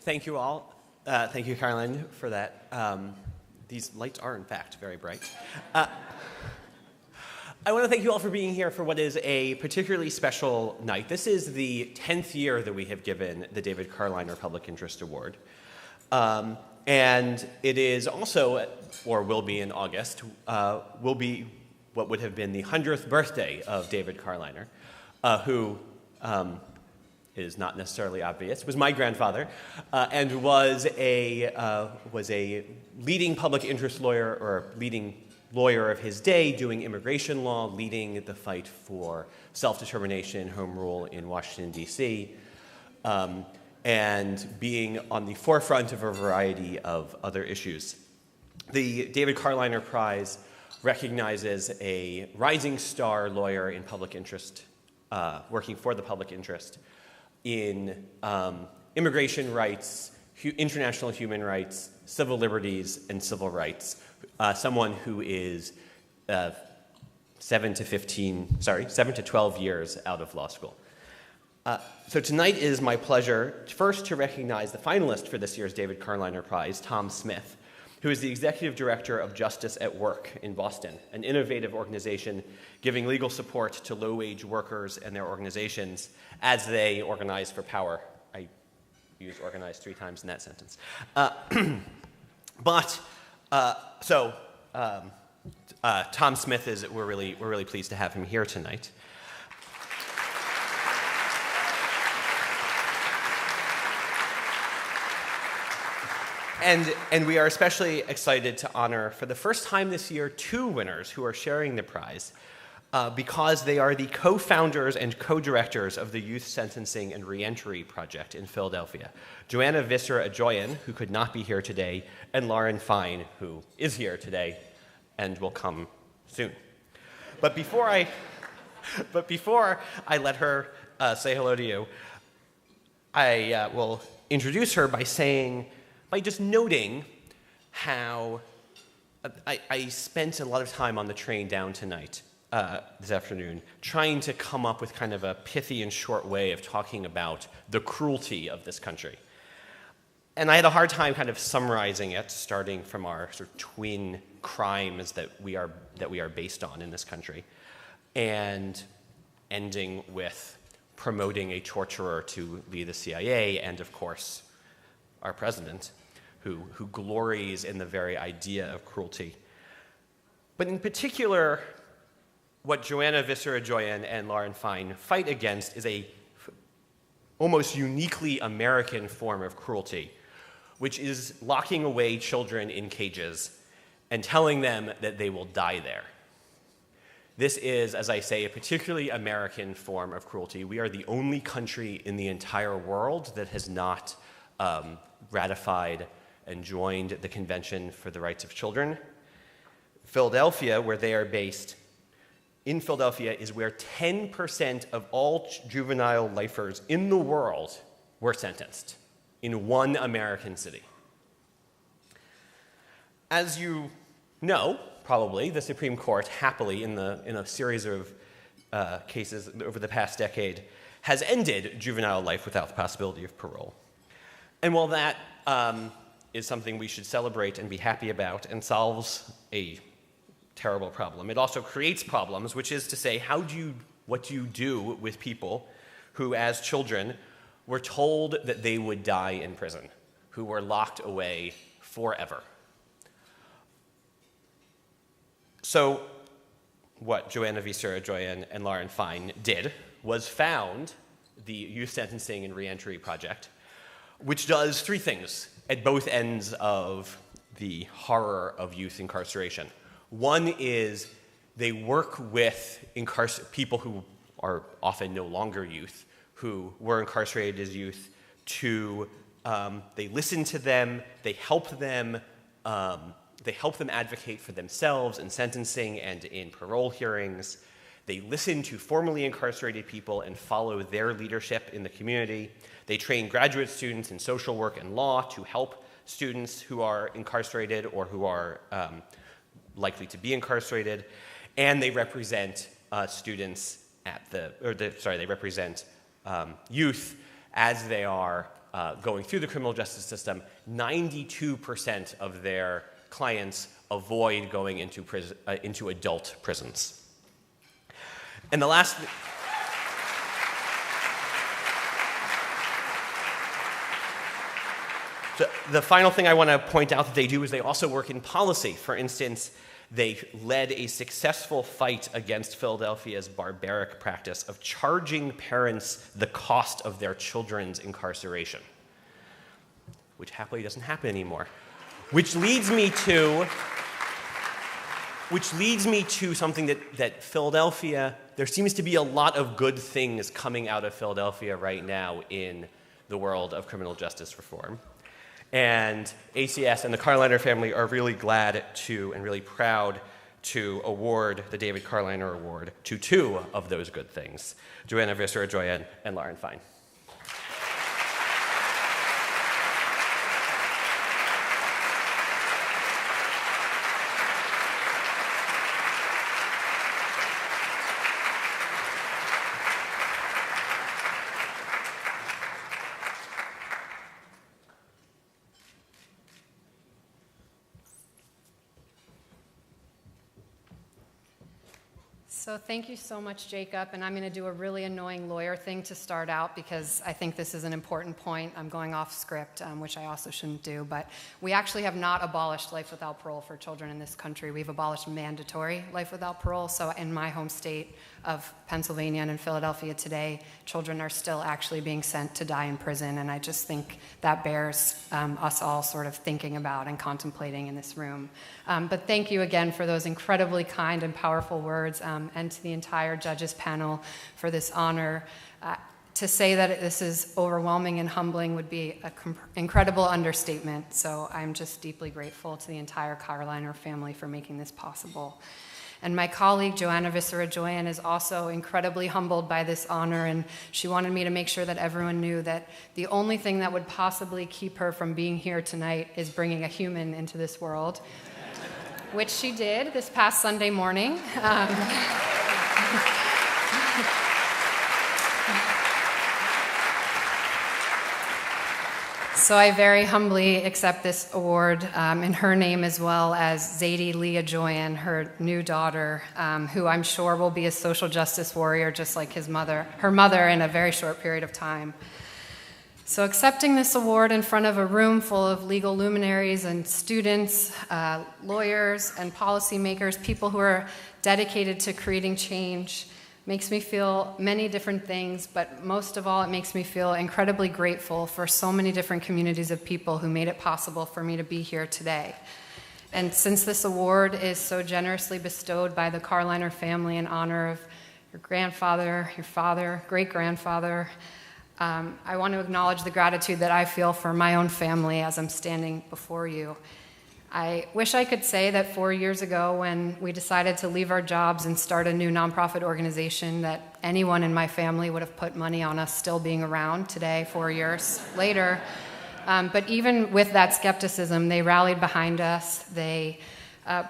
Thank you all. Thank you, Caroline, for that. These lights are, in fact, very bright. I want to thank you all for being here for what is a particularly special night. This is the 10th year that we have given the David Carliner Public Interest Award. And it is also, or will be in August, will be what would have been the 100th birthday of David Carliner, who is not necessarily obvious, was my grandfather, and was a leading public interest lawyer, or leading lawyer of his day, doing immigration law, leading the fight for self-determination, home rule in Washington, D.C., and being on the forefront of a variety of other issues. The David Carliner Prize recognizes a rising star lawyer in public interest, working for the public interest, in immigration rights, international human rights, civil liberties, and civil rights. Someone who is 7 to 12 years out of law school. So tonight it is my pleasure first to recognize the finalist for this year's David Carliner Prize, Tom Smith, who is the executive director of Justice at Work in Boston, an innovative organization giving legal support to low-wage workers and their organizations as they organize for power. I used organize 3 times in that sentence. Tom Smith we're really pleased to have him here tonight. And we are especially excited to honor, for the first time this year, 2 winners who are sharing the prize because they are the co-founders and co-directors of the Youth Sentencing and Reentry Project in Philadelphia. Joanna Visser Adjoian, who could not be here today, and Lauren Fine, who is here today and will come soon. But before I let her say hello to you, I will introduce her by just noting how I spent a lot of time on the train down tonight, this afternoon, trying to come up with kind of a pithy and short way of talking about the cruelty of this country. And I had a hard time kind of summarizing it, starting from our sort of twin crimes that we are based on in this country, and ending with promoting a torturer to lead the CIA, and of course, our president, who glories in the very idea of cruelty. But in particular, what Joanna Visser Adjoian and Lauren Fine fight against is a almost uniquely American form of cruelty, which is locking away children in cages and telling them that they will die there. This is, as I say, a particularly American form of cruelty. We are the only country in the entire world that has not ratified and joined the Convention for the Rights of Children. Philadelphia, where they are based, in Philadelphia is where 10% of all juvenile lifers in the world were sentenced in one American city. As you know, probably, the Supreme Court, happily, in a series of cases over the past decade, has ended juvenile life without the possibility of parole. And while that is something we should celebrate and be happy about and solves a terrible problem, it also creates problems, which is to say, what do you do with people who, as children, were told that they would die in prison, who were locked away forever? So what Joanna Visser Adjoian and Lauren Fine did was found the Youth Sentencing and Reentry Project, which does 3 things at both ends of the horror of youth incarceration. One is they work with people who are often no longer youth, who were incarcerated as youth, they listen to them, they help them advocate for themselves in sentencing and in parole hearings. They listen to formerly incarcerated people and follow their leadership in the community. They train graduate students in social work and law to help students who are incarcerated or who are likely to be incarcerated. And they represent youth as they are going through the criminal justice system, 92% of their clients avoid going into adult prisons. And the last... The final thing I want to point out that they do is they also work in policy. For instance, they led a successful fight against Philadelphia's barbaric practice of charging parents the cost of their children's incarceration, which happily doesn't happen anymore. Which leads me to something that Philadelphia, there seems to be a lot of good things coming out of Philadelphia right now in the world of criminal justice reform. And ACS and the Carliner family are really glad to and really proud to award the David Carliner Award to two of those good things, Joanna Visser Adjoian and Lauren Fine. So thank you so much, Jacob, and I'm going to do a really annoying lawyer thing to start out because I think this is an important point. I'm going off script, which I also shouldn't do, but we actually have not abolished life without parole for children in this country. We've abolished mandatory life without parole, so in my home state of Pennsylvania and in Philadelphia today, children are still actually being sent to die in prison, and I just think that bears us all sort of thinking about and contemplating in this room. But thank you again for those incredibly kind and powerful words, and to the entire judges panel for this honor. To say that this is overwhelming and humbling would be an incredible understatement, so I'm just deeply grateful to the entire Carliner family for making this possible. And my colleague, Joanna Visser Adjoian, is also incredibly humbled by this honor, and she wanted me to make sure that everyone knew that the only thing that would possibly keep her from being here tonight is bringing a human into this world, which she did this past Sunday morning. So I very humbly accept this award in her name, as well as Zadie Lee Adjoian, her new daughter, who I'm sure will be a social justice warrior just like her mother in a very short period of time. So accepting this award in front of a room full of legal luminaries and students, lawyers and policymakers, people who are dedicated to creating change, makes me feel many different things, but most of all, it makes me feel incredibly grateful for so many different communities of people who made it possible for me to be here today. And since this award is so generously bestowed by the Carliner family in honor of your grandfather, your father, great-grandfather, I want to acknowledge the gratitude that I feel for my own family as I'm standing before you. I wish I could say that 4 years ago, when we decided to leave our jobs and start a new nonprofit organization, that anyone in my family would have put money on us still being around today, 4 years later. But even with that skepticism, they rallied behind us. They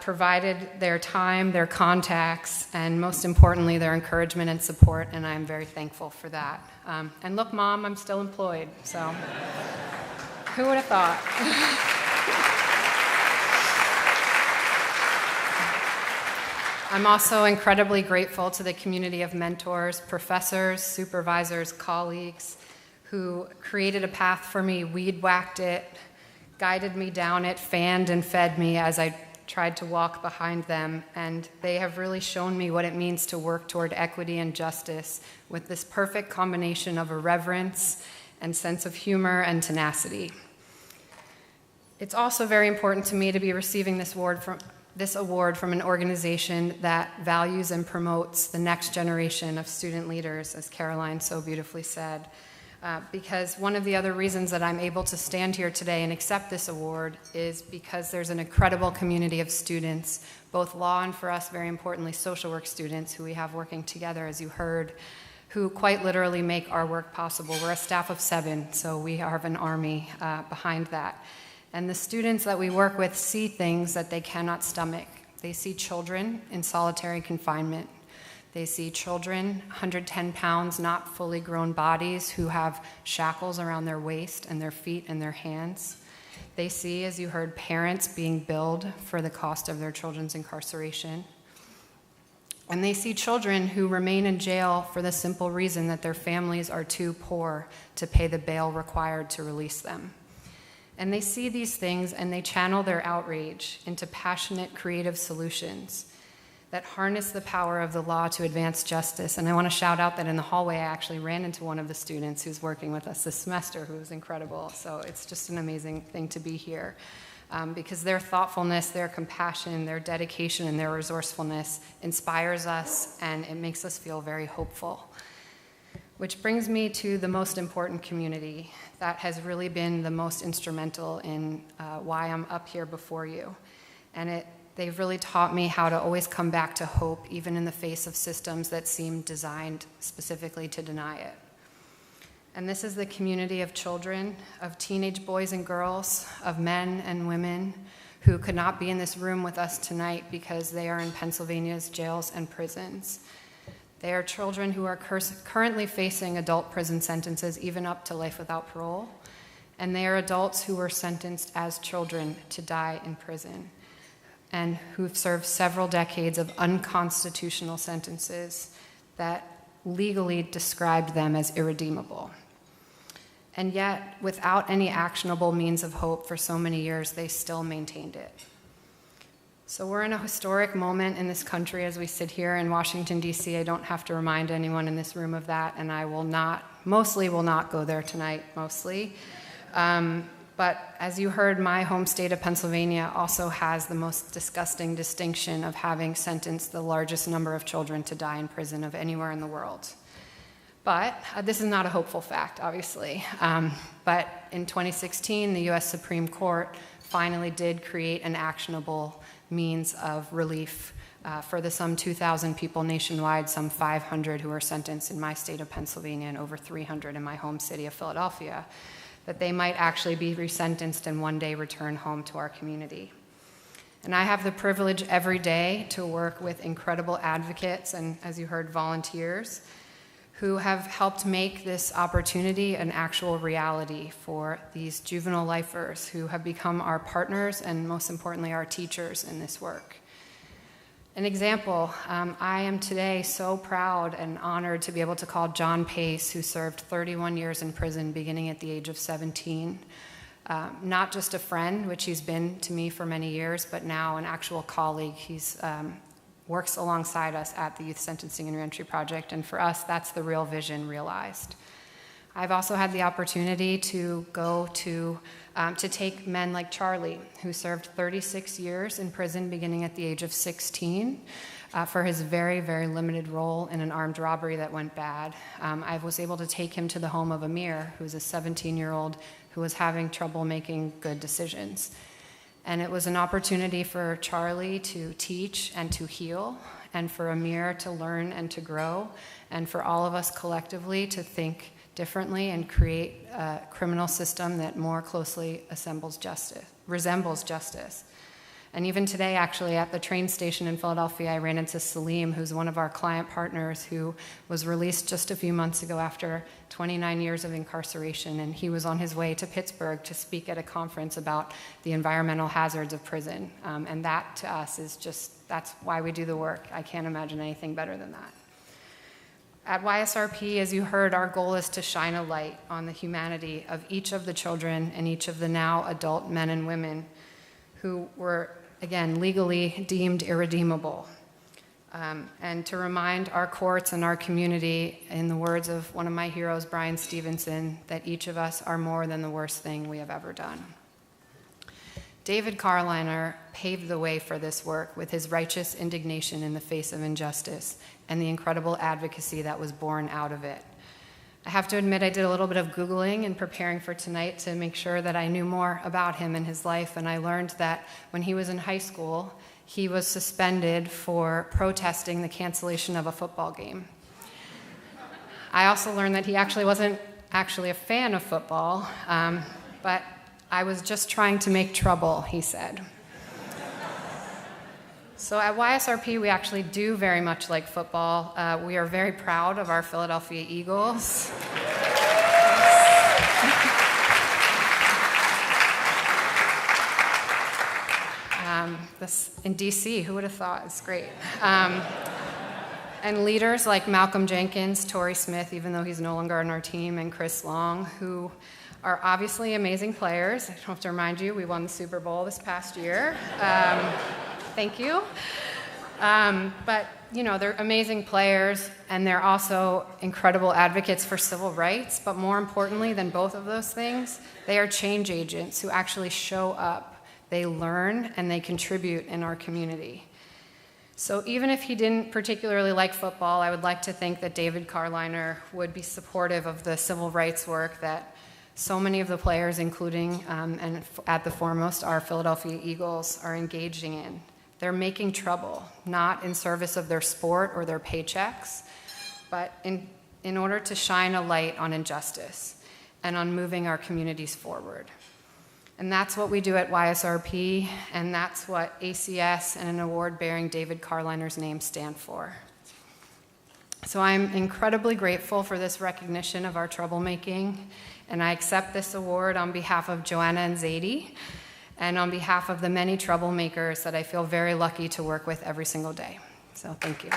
provided their time, their contacts, and most importantly, their encouragement and support, and I'm very thankful for that. And look, Mom, I'm still employed, so who would have thought? I'm also incredibly grateful to the community of mentors, professors, supervisors, colleagues who created a path for me, weed-whacked it, guided me down it, fanned and fed me as I tried to walk behind them, and they have really shown me what it means to work toward equity and justice with this perfect combination of irreverence and sense of humor and tenacity. It's also very important to me to be receiving this award from an organization that values and promotes the next generation of student leaders, as Caroline so beautifully said. Because one of the other reasons that I'm able to stand here today and accept this award is because there's an incredible community of students, both law and, for us, very importantly, social work students who we have working together, as you heard, who quite literally make our work possible. We're a staff of 7, so we have an army behind that. And the students that we work with see things that they cannot stomach. They see children in solitary confinement. They see children, 110 pounds, not fully grown bodies, who have shackles around their waist and their feet and their hands. They see, as you heard, parents being billed for the cost of their children's incarceration. And they see children who remain in jail for the simple reason that their families are too poor to pay the bail required to release them. And they see these things and they channel their outrage into passionate, creative solutions that harness the power of the law to advance justice. And I want to shout out that in the hallway, I actually ran into one of the students who's working with us this semester, who was incredible. So it's just an amazing thing to be here. Because their thoughtfulness, their compassion, their dedication, and their resourcefulness inspires us, and it makes us feel very hopeful. Which brings me to the most important community that has really been the most instrumental in why I'm up here before you. And they've really taught me how to always come back to hope, even in the face of systems that seem designed specifically to deny it. And this is the community of children, of teenage boys and girls, of men and women who could not be in this room with us tonight because they are in Pennsylvania's jails and prisons. They are children who are currently facing adult prison sentences, even up to life without parole. And they are adults who were sentenced as children to die in prison and who've served several decades of unconstitutional sentences that legally described them as irredeemable. And yet, without any actionable means of hope for so many years, they still maintained it. So we're in a historic moment in this country as we sit here in Washington, D.C. I don't have to remind anyone in this room of that, and I will not go there tonight, mostly. But as you heard, my home state of Pennsylvania also has the most disgusting distinction of having sentenced the largest number of children to die in prison of anywhere in the world. But this is not a hopeful fact, obviously. But in 2016, the U.S. Supreme Court finally did create an actionable means of relief for the some 2,000 people nationwide, some 500 who were sentenced in my state of Pennsylvania and over 300 in my home city of Philadelphia, that they might actually be resentenced and one day return home to our community. And I have the privilege every day to work with incredible advocates and, as you heard, volunteers who have helped make this opportunity an actual reality for these juvenile lifers who have become our partners and, most importantly, our teachers in this work. An example, I am today so proud and honored to be able to call John Pace, who served 31 years in prison beginning at the age of 17, not just a friend, which he's been to me for many years, but now an actual colleague. He's works alongside us at the Youth Sentencing Reentry Project, and for us, that's the real vision realized. I've also had the opportunity to go to take men like Charlie, who served 36 years in prison beginning at the age of 16 for his very, very limited role in an armed robbery that went bad. I was able to take him to the home of Amir, who's a 17-year-old who was having trouble making good decisions. And it was an opportunity for Charlie to teach and to heal, and for Amir to learn and to grow, and for all of us collectively to think differently and create a criminal system that more closely resembles justice. And even today, actually, at the train station in Philadelphia, I ran into Salim, who's one of our client partners, who was released just a few months ago after 29 years of incarceration, and he was on his way to Pittsburgh to speak at a conference about the environmental hazards of prison. And that, to us, is just, that's why we do the work. I can't imagine anything better than that. At YSRP, as you heard, our goal is to shine a light on the humanity of each of the children and each of the now adult men and women who were, again, legally deemed irredeemable. And to remind our courts and our community, in the words of one of my heroes, Brian Stevenson, that each of us are more than the worst thing we have ever done. David Carliner paved the way for this work with his righteous indignation in the face of injustice and the incredible advocacy that was born out of it. I have to admit I did a little bit of Googling in preparing for tonight to make sure that I knew more about him and his life, and I learned that when he was in high school, he was suspended for protesting the cancellation of a football game. I also learned that he actually wasn't a fan of football, but I was just trying to make trouble, he said. So at YSRP, we actually do very much like football. We are very proud of our Philadelphia Eagles. This in DC, who would have thought? It's great. And leaders like Malcolm Jenkins, Torrey Smith, even though he's no longer on our team, and Chris Long, who are obviously amazing players. I don't have to remind you, we won the Super Bowl this past year. Thank you. But, you know, they're amazing players, and they're also incredible advocates for civil rights. But more importantly than both of those things, they are change agents who actually show up. They learn and they contribute in our community. So even if he didn't particularly like football, I would like to think that David Carliner would be supportive of the civil rights work that so many of the players, including and at the foremost our Philadelphia Eagles, are engaging in. They're making trouble, not in service of their sport or their paychecks, but in order to shine a light on injustice and on moving our communities forward. And that's what we do at YSRP, and that's what ACS and an award bearing David Carliner's name stand for. So I'm incredibly grateful for this recognition of our troublemaking, and I accept this award on behalf of Joanna and Zadie, and on behalf of the many troublemakers that I feel very lucky to work with every single day. So thank you.